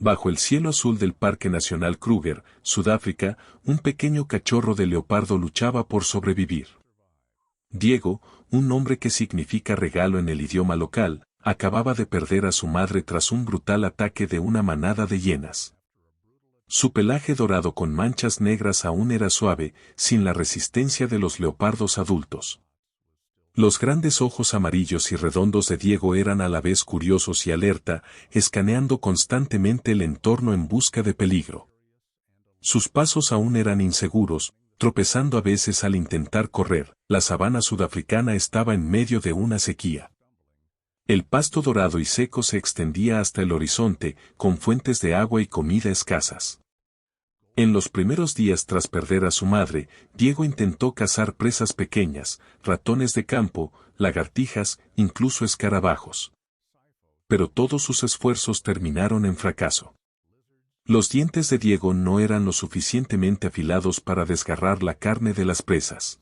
Bajo el cielo azul del Parque Nacional Kruger, Sudáfrica, un pequeño cachorro de leopardo luchaba por sobrevivir. Diego, un nombre que significa regalo en el idioma local, acababa de perder a su madre tras un brutal ataque de una manada de hienas. Su pelaje dorado con manchas negras aún era suave, sin la resistencia de los leopardos adultos. Los grandes ojos amarillos y redondos de Diego eran a la vez curiosos y alerta, escaneando constantemente el entorno en busca de peligro. Sus pasos aún eran inseguros, tropezando a veces al intentar correr. La sabana sudafricana estaba en medio de una sequía. El pasto dorado y seco se extendía hasta el horizonte, con fuentes de agua y comida escasas. En los primeros días tras perder a su madre, Diego intentó cazar presas pequeñas, ratones de campo, lagartijas, incluso escarabajos. Pero todos sus esfuerzos terminaron en fracaso. Los dientes de Diego no eran lo suficientemente afilados para desgarrar la carne de las presas.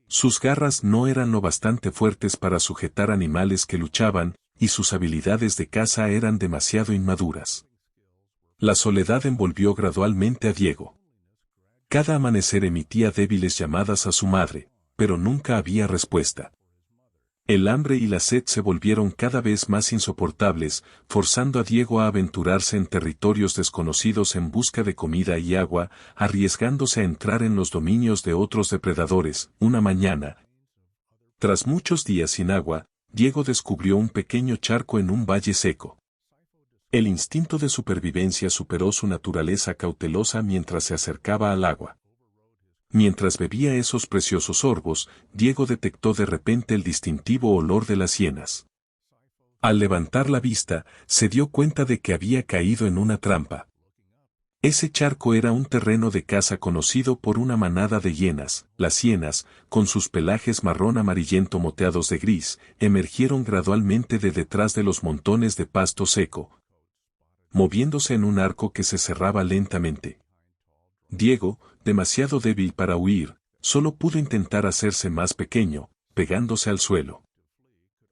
Sus garras no eran lo bastante fuertes para sujetar animales que luchaban, y sus habilidades de caza eran demasiado inmaduras. La soledad envolvió gradualmente a Diego. Cada amanecer emitía débiles llamadas a su madre, pero nunca había respuesta. El hambre y la sed se volvieron cada vez más insoportables, forzando a Diego a aventurarse en territorios desconocidos en busca de comida y agua, arriesgándose a entrar en los dominios de otros depredadores. Una mañana, tras muchos días sin agua, Diego descubrió un pequeño charco en un valle seco. El instinto de supervivencia superó su naturaleza cautelosa mientras se acercaba al agua. Mientras bebía esos preciosos sorbos, Diego detectó de repente el distintivo olor de las hienas. Al levantar la vista, se dio cuenta de que había caído en una trampa. Ese charco era un terreno de caza conocido por una manada de hienas. Las hienas, con sus pelajes marrón amarillento moteados de gris, emergieron gradualmente de detrás de los montones de pasto seco, moviéndose en un arco que se cerraba lentamente. Diego, demasiado débil para huir, solo pudo intentar hacerse más pequeño, pegándose al suelo.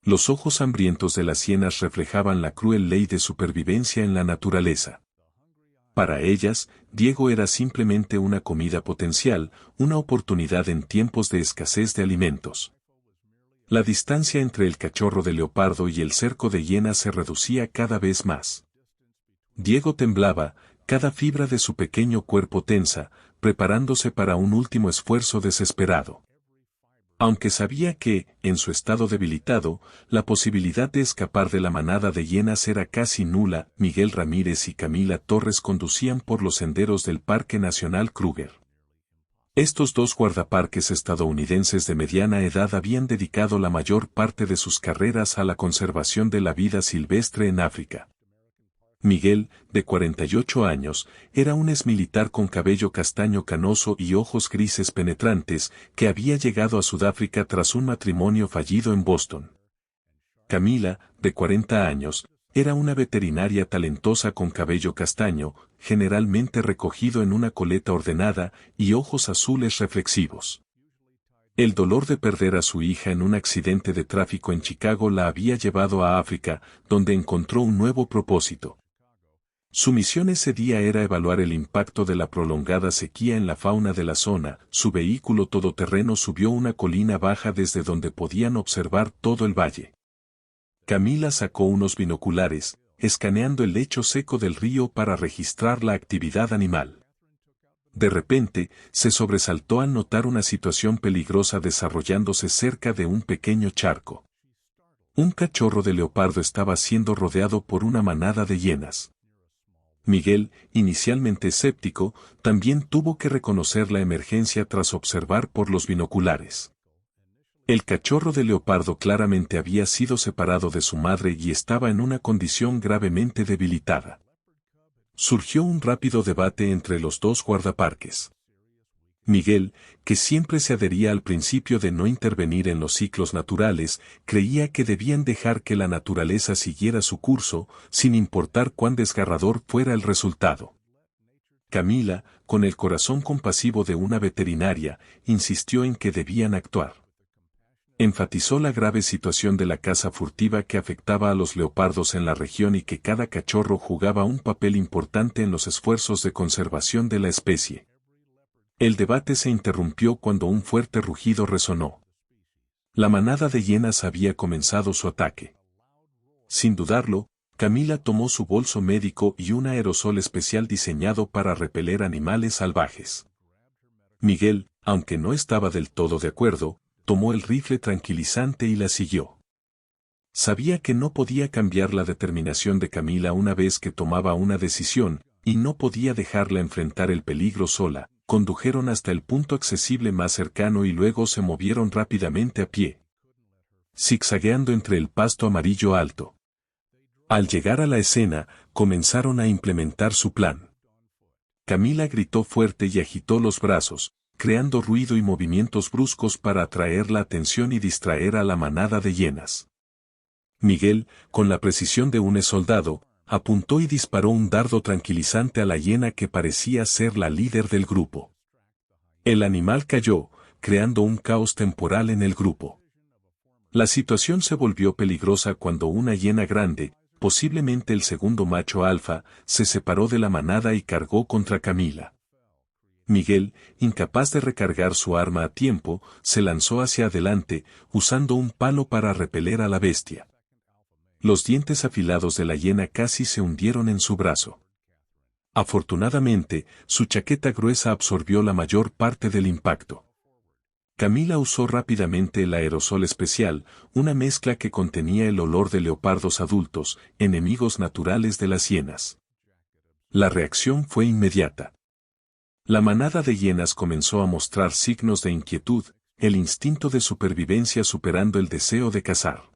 Los ojos hambrientos de las hienas reflejaban la cruel ley de supervivencia en la naturaleza. Para ellas, Diego era simplemente una comida potencial, una oportunidad en tiempos de escasez de alimentos. La distancia entre el cachorro de leopardo y el cerco de hienas se reducía cada vez más. Diego temblaba, cada fibra de su pequeño cuerpo tensa, preparándose para un último esfuerzo desesperado. Aunque sabía que, en su estado debilitado, la posibilidad de escapar de la manada de hienas era casi nula, Miguel Ramírez y Camila Torres conducían por los senderos del Parque Nacional Kruger. Estos dos guardaparques estadounidenses de mediana edad habían dedicado la mayor parte de sus carreras a la conservación de la vida silvestre en África. Miguel, de 48 años, era un exmilitar con cabello castaño canoso y ojos grises penetrantes, que había llegado a Sudáfrica tras un matrimonio fallido en Boston. Camila, de 40 años, era una veterinaria talentosa con cabello castaño, generalmente recogido en una coleta ordenada, y ojos azules reflexivos. El dolor de perder a su hija en un accidente de tráfico en Chicago la había llevado a África, donde encontró un nuevo propósito. Su misión ese día era evaluar el impacto de la prolongada sequía en la fauna de la zona. Su vehículo todoterreno subió una colina baja desde donde podían observar todo el valle. Camila sacó unos binoculares, escaneando el lecho seco del río para registrar la actividad animal. De repente, se sobresaltó al notar una situación peligrosa desarrollándose cerca de un pequeño charco. Un cachorro de leopardo estaba siendo rodeado por una manada de hienas. Miguel, inicialmente escéptico, también tuvo que reconocer la emergencia tras observar por los binoculares. El cachorro de leopardo claramente había sido separado de su madre y estaba en una condición gravemente debilitada. Surgió un rápido debate entre los dos guardaparques. Miguel, que siempre se adhería al principio de no intervenir en los ciclos naturales, creía que debían dejar que la naturaleza siguiera su curso, sin importar cuán desgarrador fuera el resultado. Camila, con el corazón compasivo de una veterinaria, insistió en que debían actuar. Enfatizó la grave situación de la caza furtiva que afectaba a los leopardos en la región y que cada cachorro jugaba un papel importante en los esfuerzos de conservación de la especie. El debate se interrumpió cuando un fuerte rugido resonó. La manada de hienas había comenzado su ataque. Sin dudarlo, Camila tomó su bolso médico y un aerosol especial diseñado para repeler animales salvajes. Miguel, aunque no estaba del todo de acuerdo, tomó el rifle tranquilizante y la siguió. Sabía que no podía cambiar la determinación de Camila una vez que tomaba una decisión, y no podía dejarla enfrentar el peligro sola. Condujeron hasta el punto accesible más cercano y luego se movieron rápidamente a pie, zigzagueando entre el pasto amarillo alto. Al llegar a la escena, comenzaron a implementar su plan. Camila gritó fuerte y agitó los brazos, creando ruido y movimientos bruscos para atraer la atención y distraer a la manada de hienas. Miguel, con la precisión de un soldado, apuntó y disparó un dardo tranquilizante a la hiena que parecía ser la líder del grupo. El animal cayó, creando un caos temporal en el grupo. La situación se volvió peligrosa cuando una hiena grande, posiblemente el segundo macho alfa, se separó de la manada y cargó contra Camila. Miguel, incapaz de recargar su arma a tiempo, se lanzó hacia adelante, usando un palo para repeler a la bestia. Los dientes afilados de la hiena casi se hundieron en su brazo. Afortunadamente, su chaqueta gruesa absorbió la mayor parte del impacto. Camila usó rápidamente el aerosol especial, una mezcla que contenía el olor de leopardos adultos, enemigos naturales de las hienas. La reacción fue inmediata. La manada de hienas comenzó a mostrar signos de inquietud, el instinto de supervivencia superando el deseo de cazar.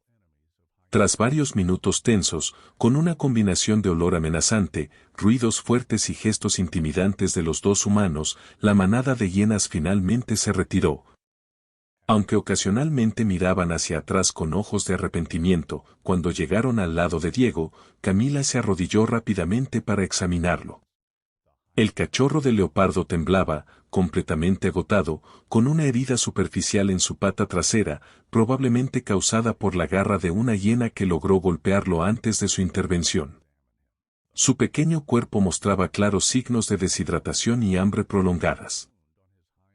Tras varios minutos tensos, con una combinación de olor amenazante, ruidos fuertes y gestos intimidantes de los dos humanos, la manada de hienas finalmente se retiró. Aunque ocasionalmente miraban hacia atrás con ojos de arrepentimiento, cuando llegaron al lado de Diego, Camila se arrodilló rápidamente para examinarlo. El cachorro de leopardo temblaba, completamente agotado, con una herida superficial en su pata trasera, probablemente causada por la garra de una hiena que logró golpearlo antes de su intervención. Su pequeño cuerpo mostraba claros signos de deshidratación y hambre prolongadas.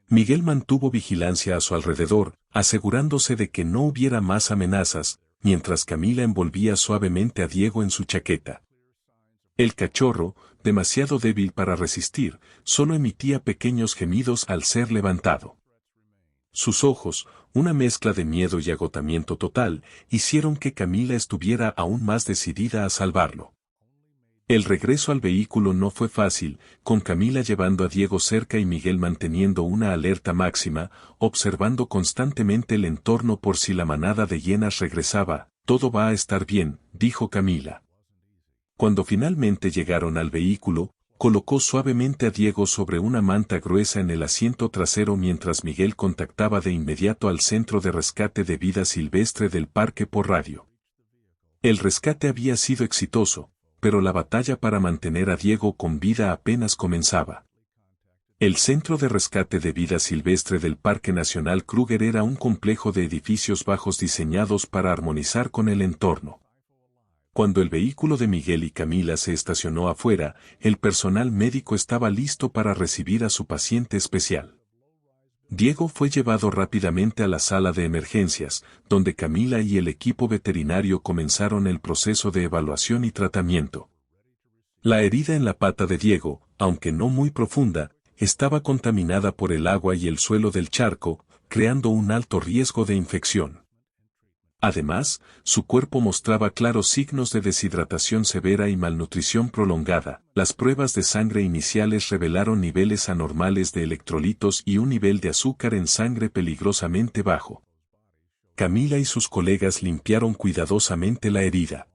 Miguel mantuvo vigilancia a su alrededor, asegurándose de que no hubiera más amenazas, mientras Camila envolvía suavemente a Diego en su chaqueta. El cachorro, demasiado débil para resistir, solo emitía pequeños gemidos al ser levantado. Sus ojos, una mezcla de miedo y agotamiento total, hicieron que Camila estuviera aún más decidida a salvarlo. El regreso al vehículo no fue fácil, con Camila llevando a Diego cerca y Miguel manteniendo una alerta máxima, observando constantemente el entorno por si la manada de hienas regresaba. «Todo va a estar bien», dijo Camila. Cuando finalmente llegaron al vehículo, colocó suavemente a Diego sobre una manta gruesa en el asiento trasero mientras Miguel contactaba de inmediato al Centro de Rescate de Vida Silvestre del parque por radio. El rescate había sido exitoso, pero la batalla para mantener a Diego con vida apenas comenzaba. El Centro de Rescate de Vida Silvestre del Parque Nacional Kruger era un complejo de edificios bajos diseñados para armonizar con el entorno. Cuando el vehículo de Miguel y Camila se estacionó afuera, el personal médico estaba listo para recibir a su paciente especial. Diego fue llevado rápidamente a la sala de emergencias, donde Camila y el equipo veterinario comenzaron el proceso de evaluación y tratamiento. La herida en la pata de Diego, aunque no muy profunda, estaba contaminada por el agua y el suelo del charco, creando un alto riesgo de infección. Además, su cuerpo mostraba claros signos de deshidratación severa y malnutrición prolongada. Las pruebas de sangre iniciales revelaron niveles anormales de electrolitos y un nivel de azúcar en sangre peligrosamente bajo. Camila y sus colegas limpiaron cuidadosamente la herida.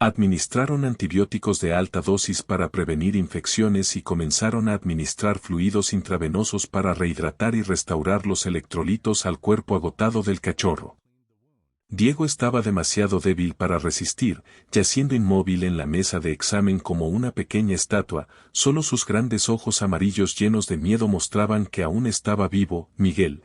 Administraron antibióticos de alta dosis para prevenir infecciones y comenzaron a administrar fluidos intravenosos para rehidratar y restaurar los electrolitos al cuerpo agotado del cachorro. Diego estaba demasiado débil para resistir, yaciendo inmóvil en la mesa de examen como una pequeña estatua, solo sus grandes ojos amarillos llenos de miedo mostraban que aún estaba vivo. Miguel,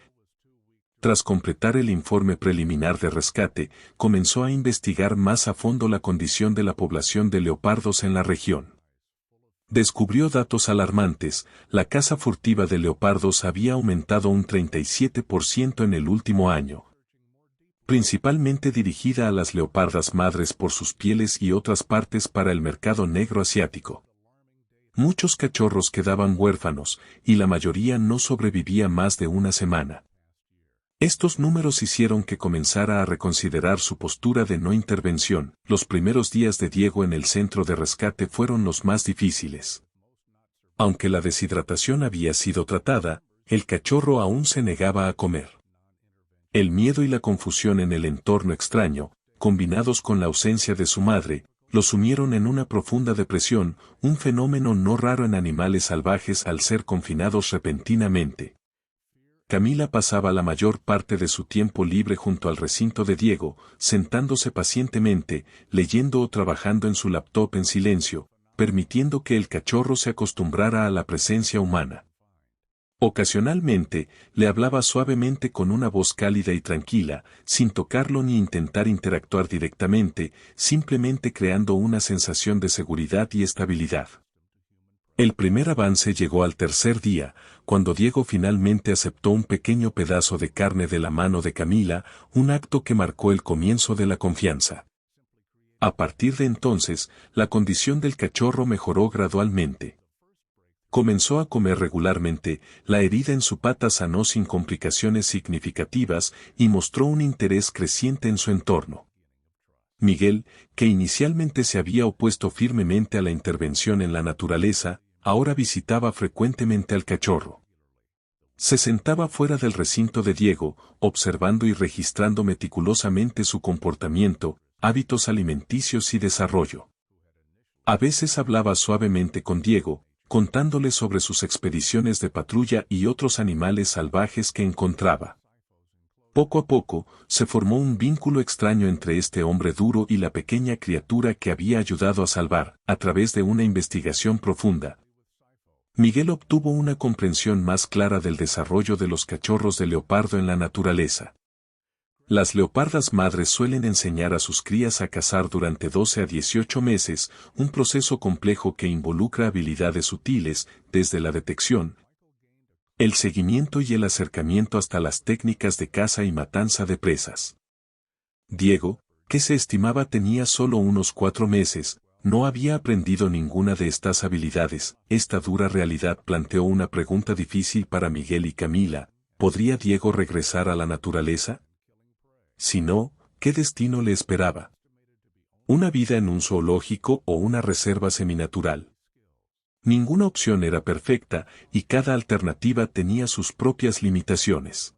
tras completar el informe preliminar de rescate, comenzó a investigar más a fondo la condición de la población de leopardos en la región. Descubrió datos alarmantes: la caza furtiva de leopardos había aumentado un 37% en el último año, principalmente dirigida a las leopardas madres por sus pieles y otras partes para el mercado negro asiático. Muchos cachorros quedaban huérfanos, y la mayoría no sobrevivía más de una semana. Estos números hicieron que comenzara a reconsiderar su postura de no intervención. Los primeros días de Diego en el centro de rescate fueron los más difíciles. Aunque la deshidratación había sido tratada, el cachorro aún se negaba a comer. El miedo y la confusión en el entorno extraño, combinados con la ausencia de su madre, lo sumieron en una profunda depresión, un fenómeno no raro en animales salvajes al ser confinados repentinamente. Camila pasaba la mayor parte de su tiempo libre junto al recinto de Diego, sentándose pacientemente, leyendo o trabajando en su laptop en silencio, permitiendo que el cachorro se acostumbrara a la presencia humana. Ocasionalmente, le hablaba suavemente con una voz cálida y tranquila, sin tocarlo ni intentar interactuar directamente, simplemente creando una sensación de seguridad y estabilidad. El primer avance llegó al tercer día, cuando Diego finalmente aceptó un pequeño pedazo de carne de la mano de Camila, un acto que marcó el comienzo de la confianza. A partir de entonces, la condición del cachorro mejoró gradualmente. Comenzó a comer regularmente, la herida en su pata sanó sin complicaciones significativas y mostró un interés creciente en su entorno. Miguel, que inicialmente se había opuesto firmemente a la intervención en la naturaleza, ahora visitaba frecuentemente al cachorro. Se sentaba fuera del recinto de Diego, observando y registrando meticulosamente su comportamiento, hábitos alimenticios y desarrollo. A veces hablaba suavemente con Diego, contándole sobre sus expediciones de patrulla y otros animales salvajes que encontraba. Poco a poco, se formó un vínculo extraño entre este hombre duro y la pequeña criatura que había ayudado a salvar. A través de una investigación profunda, Miguel obtuvo una comprensión más clara del desarrollo de los cachorros de leopardo en la naturaleza. Las leopardas madres suelen enseñar a sus crías a cazar durante 12 a 18 meses, un proceso complejo que involucra habilidades sutiles, desde la detección, el seguimiento y el acercamiento hasta las técnicas de caza y matanza de presas. Diego, que se estimaba tenía solo unos 4 meses, no había aprendido ninguna de estas habilidades. Esta dura realidad planteó una pregunta difícil para Miguel y Camila: ¿podría Diego regresar a la naturaleza? Si no, ¿qué destino le esperaba? ¿Una vida en un zoológico o una reserva seminatural? Ninguna opción era perfecta, y cada alternativa tenía sus propias limitaciones.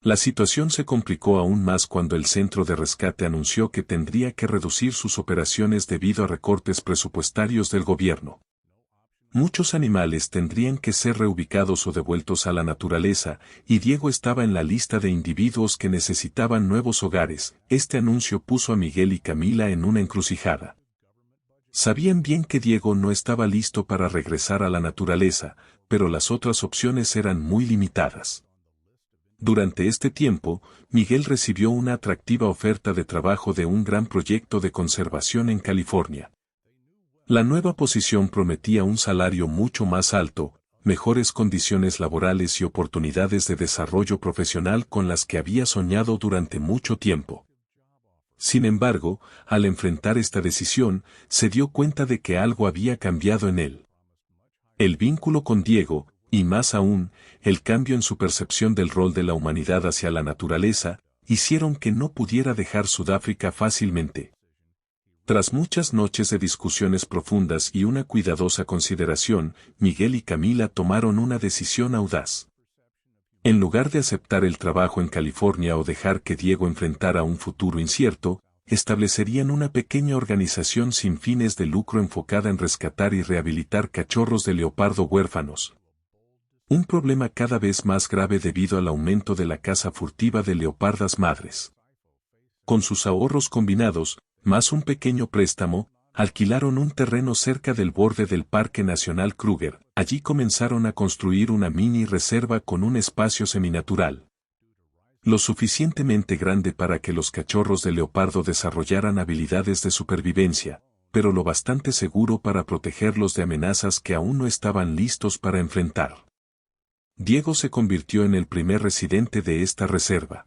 La situación se complicó aún más cuando el centro de rescate anunció que tendría que reducir sus operaciones debido a recortes presupuestarios del gobierno. Muchos animales tendrían que ser reubicados o devueltos a la naturaleza, y Diego estaba en la lista de individuos que necesitaban nuevos hogares. Este anuncio puso a Miguel y Camila en una encrucijada. Sabían bien que Diego no estaba listo para regresar a la naturaleza, pero las otras opciones eran muy limitadas. Durante este tiempo, Miguel recibió una atractiva oferta de trabajo de un gran proyecto de conservación en California. La nueva posición prometía un salario mucho más alto, mejores condiciones laborales y oportunidades de desarrollo profesional con las que había soñado durante mucho tiempo. Sin embargo, al enfrentar esta decisión, se dio cuenta de que algo había cambiado en él. El vínculo con Diego, y más aún, el cambio en su percepción del rol de la humanidad hacia la naturaleza, hicieron que no pudiera dejar Sudáfrica fácilmente. Tras muchas noches de discusiones profundas y una cuidadosa consideración, Miguel y Camila tomaron una decisión audaz. En lugar de aceptar el trabajo en California o dejar que Diego enfrentara un futuro incierto, establecerían una pequeña organización sin fines de lucro enfocada en rescatar y rehabilitar cachorros de leopardo huérfanos. Un problema cada vez más grave debido al aumento de la caza furtiva de leopardas madres. Con sus ahorros combinados, más un pequeño préstamo, alquilaron un terreno cerca del borde del Parque Nacional Kruger. Allí comenzaron a construir una mini reserva con un espacio seminatural. Lo suficientemente grande para que los cachorros de leopardo desarrollaran habilidades de supervivencia, pero lo bastante seguro para protegerlos de amenazas que aún no estaban listos para enfrentar. Diego se convirtió en el primer residente de esta reserva.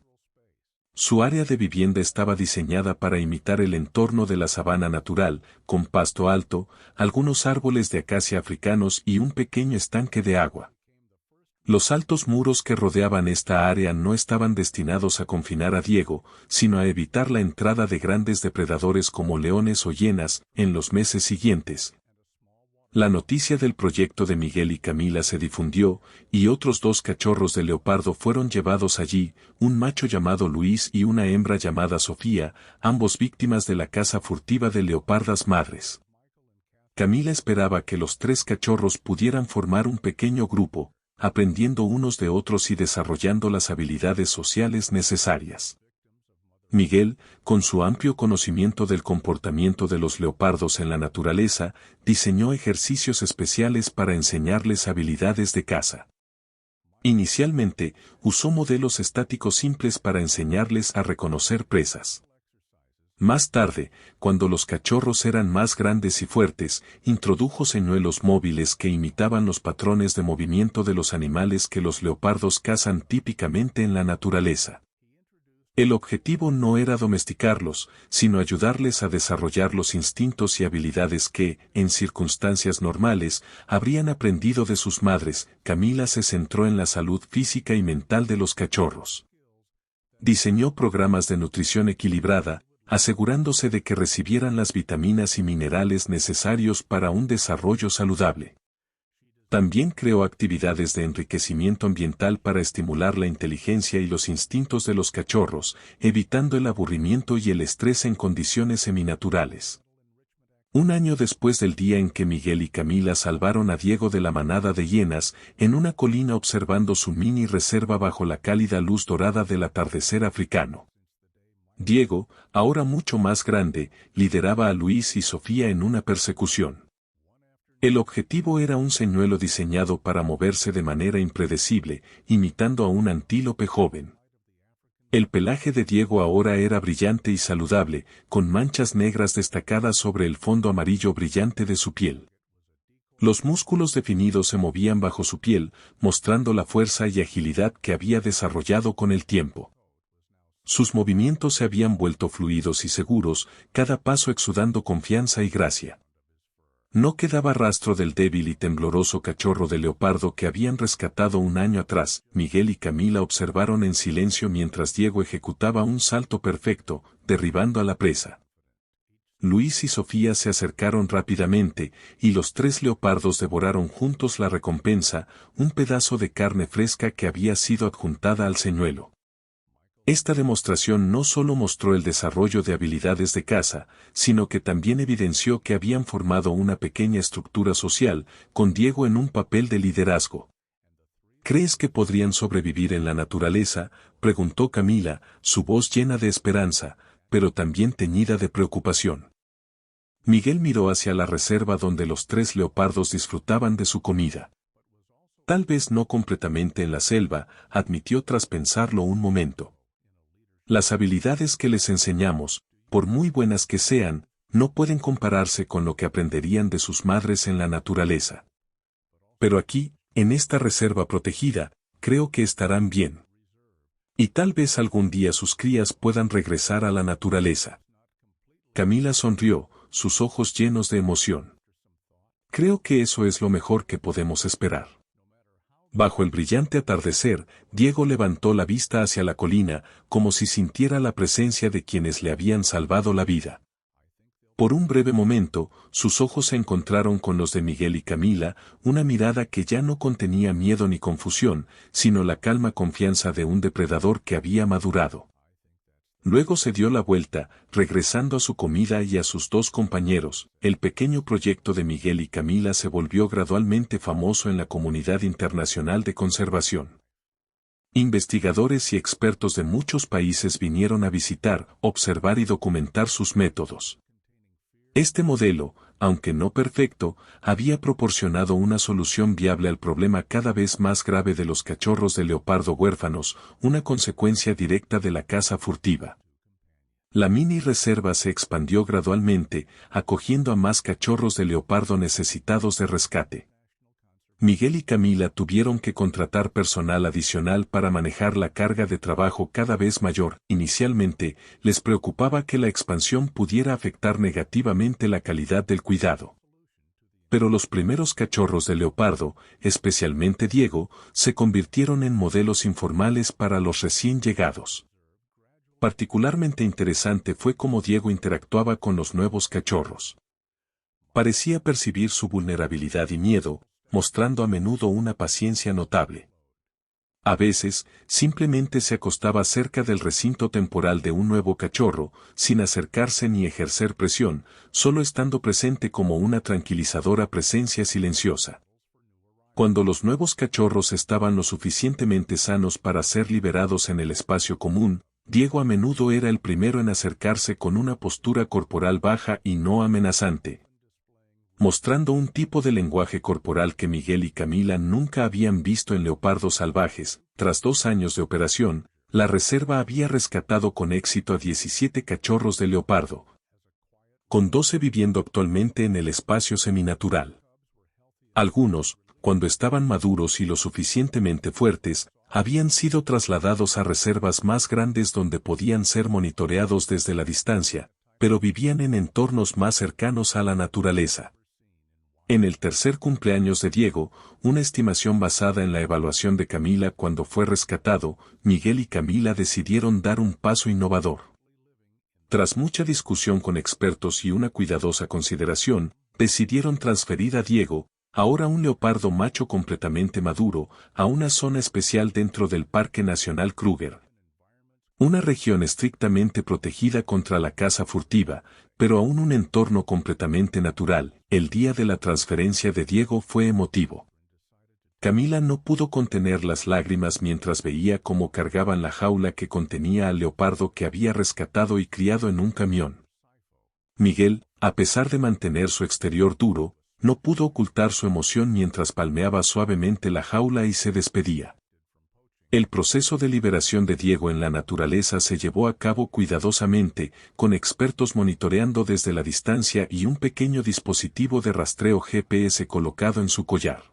Su área de vivienda estaba diseñada para imitar el entorno de la sabana natural, con pasto alto, algunos árboles de acacia africanos y un pequeño estanque de agua. Los altos muros que rodeaban esta área no estaban destinados a confinar a Diego, sino a evitar la entrada de grandes depredadores como leones o hienas en los meses siguientes. La noticia del proyecto de Miguel y Camila se difundió, y otros 2 cachorros de leopardo fueron llevados allí, un macho llamado Luis y una hembra llamada Sofía, ambos víctimas de la caza furtiva de leopardas madres. Camila esperaba que los 3 cachorros pudieran formar un pequeño grupo, aprendiendo unos de otros y desarrollando las habilidades sociales necesarias. Miguel, con su amplio conocimiento del comportamiento de los leopardos en la naturaleza, diseñó ejercicios especiales para enseñarles habilidades de caza. Inicialmente, usó modelos estáticos simples para enseñarles a reconocer presas. Más tarde, cuando los cachorros eran más grandes y fuertes, introdujo señuelos móviles que imitaban los patrones de movimiento de los animales que los leopardos cazan típicamente en la naturaleza. El objetivo no era domesticarlos, sino ayudarles a desarrollar los instintos y habilidades que, en circunstancias normales, habrían aprendido de sus madres. Camila se centró en la salud física y mental de los cachorros. Diseñó programas de nutrición equilibrada, asegurándose de que recibieran las vitaminas y minerales necesarios para un desarrollo saludable. También creó actividades de enriquecimiento ambiental para estimular la inteligencia y los instintos de los cachorros, evitando el aburrimiento y el estrés en condiciones seminaturales. Un año después del día en que Miguel y Camila salvaron a Diego de la manada de hienas, en una colina observando su mini reserva bajo la cálida luz dorada del atardecer africano. Diego, ahora mucho más grande, lideraba a Luis y Sofía en una persecución. El objetivo era un señuelo diseñado para moverse de manera impredecible, imitando a un antílope joven. El pelaje de Diego ahora era brillante y saludable, con manchas negras destacadas sobre el fondo amarillo brillante de su piel. Los músculos definidos se movían bajo su piel, mostrando la fuerza y agilidad que había desarrollado con el tiempo. Sus movimientos se habían vuelto fluidos y seguros, cada paso exudando confianza y gracia. No quedaba rastro del débil y tembloroso cachorro de leopardo que habían rescatado un año atrás. Miguel y Camila observaron en silencio mientras Diego ejecutaba un salto perfecto, derribando a la presa. Luis y Sofía se acercaron rápidamente, y los 3 leopardos devoraron juntos la recompensa, un pedazo de carne fresca que había sido adjuntada al señuelo. Esta demostración no solo mostró el desarrollo de habilidades de caza, sino que también evidenció que habían formado una pequeña estructura social, con Diego en un papel de liderazgo. ¿Crees que podrían sobrevivir en la naturaleza?, preguntó Camila, su voz llena de esperanza, pero también teñida de preocupación. Miguel miró hacia la reserva donde los 3 leopardos disfrutaban de su comida. Tal vez no completamente en la selva, admitió tras pensarlo un momento. Las habilidades que les enseñamos, por muy buenas que sean, no pueden compararse con lo que aprenderían de sus madres en la naturaleza. Pero aquí, en esta reserva protegida, creo que estarán bien. Y tal vez algún día sus crías puedan regresar a la naturaleza. Camila sonrió, sus ojos llenos de emoción. Creo que eso es lo mejor que podemos esperar. Bajo el brillante atardecer, Diego levantó la vista hacia la colina, como si sintiera la presencia de quienes le habían salvado la vida. Por un breve momento, sus ojos se encontraron con los de Miguel y Camila, una mirada que ya no contenía miedo ni confusión, sino la calma confianza de un depredador que había madurado. Luego se dio la vuelta, regresando a su comida y a sus 2 compañeros. El pequeño proyecto de Miguel y Camila se volvió gradualmente famoso en la comunidad internacional de conservación. Investigadores y expertos de muchos países vinieron a visitar, observar y documentar sus métodos. Este modelo, aunque no perfecto, había proporcionado una solución viable al problema cada vez más grave de los cachorros de leopardo huérfanos, una consecuencia directa de la caza furtiva. La mini reserva se expandió gradualmente, acogiendo a más cachorros de leopardo necesitados de rescate. Miguel y Camila tuvieron que contratar personal adicional para manejar la carga de trabajo cada vez mayor. Inicialmente, les preocupaba que la expansión pudiera afectar negativamente la calidad del cuidado. Pero los primeros cachorros de leopardo, especialmente Diego, se convirtieron en modelos informales para los recién llegados. Particularmente interesante fue cómo Diego interactuaba con los nuevos cachorros. Parecía percibir su vulnerabilidad y miedo, mostrando a menudo una paciencia notable. A veces, simplemente se acostaba cerca del recinto temporal de un nuevo cachorro, sin acercarse ni ejercer presión, solo estando presente como una tranquilizadora presencia silenciosa. Cuando los nuevos cachorros estaban lo suficientemente sanos para ser liberados en el espacio común, Diego a menudo era el primero en acercarse con una postura corporal baja y no amenazante, mostrando un tipo de lenguaje corporal que Miguel y Camila nunca habían visto en leopardos salvajes. Tras 2 años de operación, la reserva había rescatado con éxito a 17 cachorros de leopardo, con 12 viviendo actualmente en el espacio seminatural. Algunos, cuando estaban maduros y lo suficientemente fuertes, habían sido trasladados a reservas más grandes donde podían ser monitoreados desde la distancia, pero vivían en entornos más cercanos a la naturaleza. En el tercer cumpleaños de Diego, una estimación basada en la evaluación de Camila cuando fue rescatado, Miguel y Camila decidieron dar un paso innovador. Tras mucha discusión con expertos y una cuidadosa consideración, decidieron transferir a Diego, ahora un leopardo macho completamente maduro, a una zona especial dentro del Parque Nacional Kruger. Una región estrictamente protegida contra la caza furtiva, pero aún un entorno completamente natural. El día de la transferencia de Diego fue emotivo. Camila no pudo contener las lágrimas mientras veía cómo cargaban la jaula que contenía al leopardo que había rescatado y criado en un camión. Miguel, a pesar de mantener su exterior duro, no pudo ocultar su emoción mientras palmeaba suavemente la jaula y se despedía. El proceso de liberación de Diego en la naturaleza se llevó a cabo cuidadosamente, con expertos monitoreando desde la distancia y un pequeño dispositivo de rastreo GPS colocado en su collar.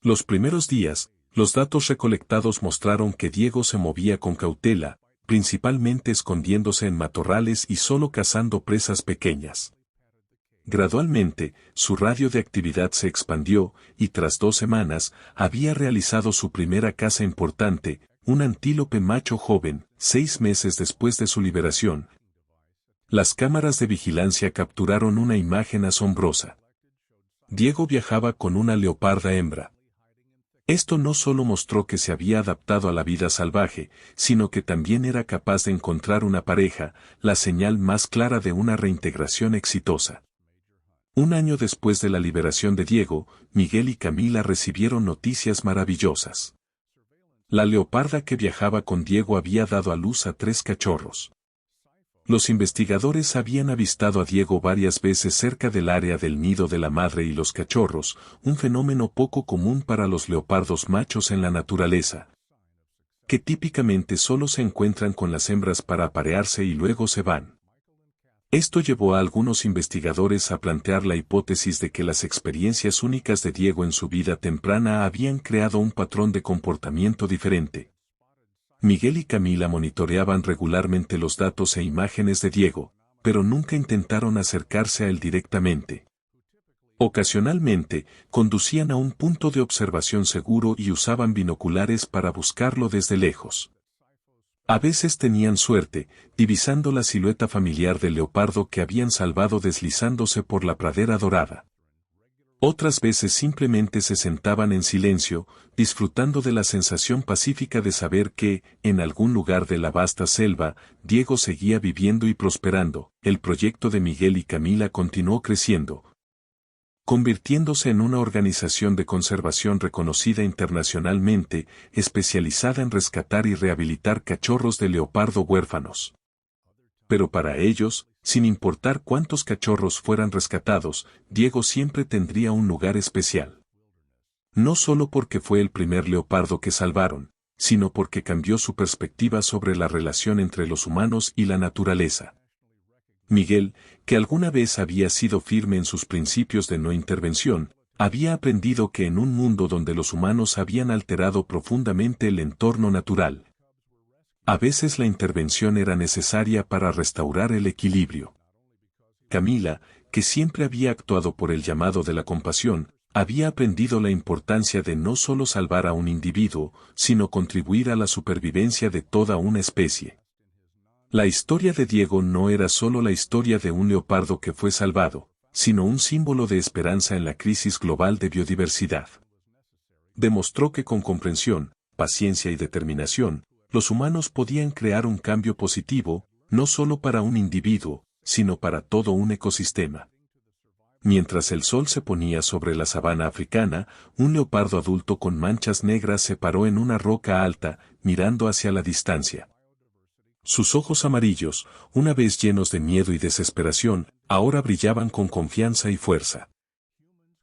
Los primeros días, los datos recolectados mostraron que Diego se movía con cautela, principalmente escondiéndose en matorrales y solo cazando presas pequeñas. Gradualmente, su radio de actividad se expandió, y tras 2 semanas, había realizado su primera caza importante, un antílope macho joven, 6 meses después de su liberación. Las cámaras de vigilancia capturaron una imagen asombrosa. Diego viajaba con una leoparda hembra. Esto no solo mostró que se había adaptado a la vida salvaje, sino que también era capaz de encontrar una pareja, la señal más clara de una reintegración exitosa. Un año después de la liberación de Diego, Miguel y Camila recibieron noticias maravillosas. La leoparda que viajaba con Diego había dado a luz a 3 cachorros. Los investigadores habían avistado a Diego varias veces cerca del área del nido de la madre y los cachorros, un fenómeno poco común para los leopardos machos en la naturaleza, que típicamente solo se encuentran con las hembras para aparearse y luego se van. Esto llevó a algunos investigadores a plantear la hipótesis de que las experiencias únicas de Diego en su vida temprana habían creado un patrón de comportamiento diferente. Miguel y Camila monitoreaban regularmente los datos e imágenes de Diego, pero nunca intentaron acercarse a él directamente. Ocasionalmente, conducían a un punto de observación seguro y usaban binoculares para buscarlo desde lejos. A veces tenían suerte, divisando la silueta familiar del leopardo que habían salvado deslizándose por la pradera dorada. Otras veces simplemente se sentaban en silencio, disfrutando de la sensación pacífica de saber que, en algún lugar de la vasta selva, Diego seguía viviendo y prosperando. El proyecto de Miguel y Camila continuó creciendo, convirtiéndose en una organización de conservación reconocida internacionalmente, especializada en rescatar y rehabilitar cachorros de leopardo huérfanos. Pero para ellos, sin importar cuántos cachorros fueran rescatados, Diego siempre tendría un lugar especial. No solo porque fue el primer leopardo que salvaron, sino porque cambió su perspectiva sobre la relación entre los humanos y la naturaleza. Miguel, que alguna vez había sido firme en sus principios de no intervención, había aprendido que en un mundo donde los humanos habían alterado profundamente el entorno natural, a veces la intervención era necesaria para restaurar el equilibrio. Camila, que siempre había actuado por el llamado de la compasión, había aprendido la importancia de no solo salvar a un individuo, sino contribuir a la supervivencia de toda una especie. La historia de Diego no era solo la historia de un leopardo que fue salvado, sino un símbolo de esperanza en la crisis global de biodiversidad. Demostró que con comprensión, paciencia y determinación, los humanos podían crear un cambio positivo, no solo para un individuo, sino para todo un ecosistema. Mientras el sol se ponía sobre la sabana africana, un leopardo adulto con manchas negras se paró en una roca alta, mirando hacia la distancia. Sus ojos amarillos, una vez llenos de miedo y desesperación, ahora brillaban con confianza y fuerza.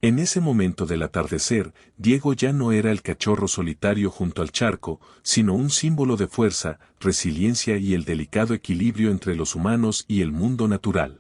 En ese momento del atardecer, Diego ya no era el cachorro solitario junto al charco, sino un símbolo de fuerza, resiliencia y el delicado equilibrio entre los humanos y el mundo natural.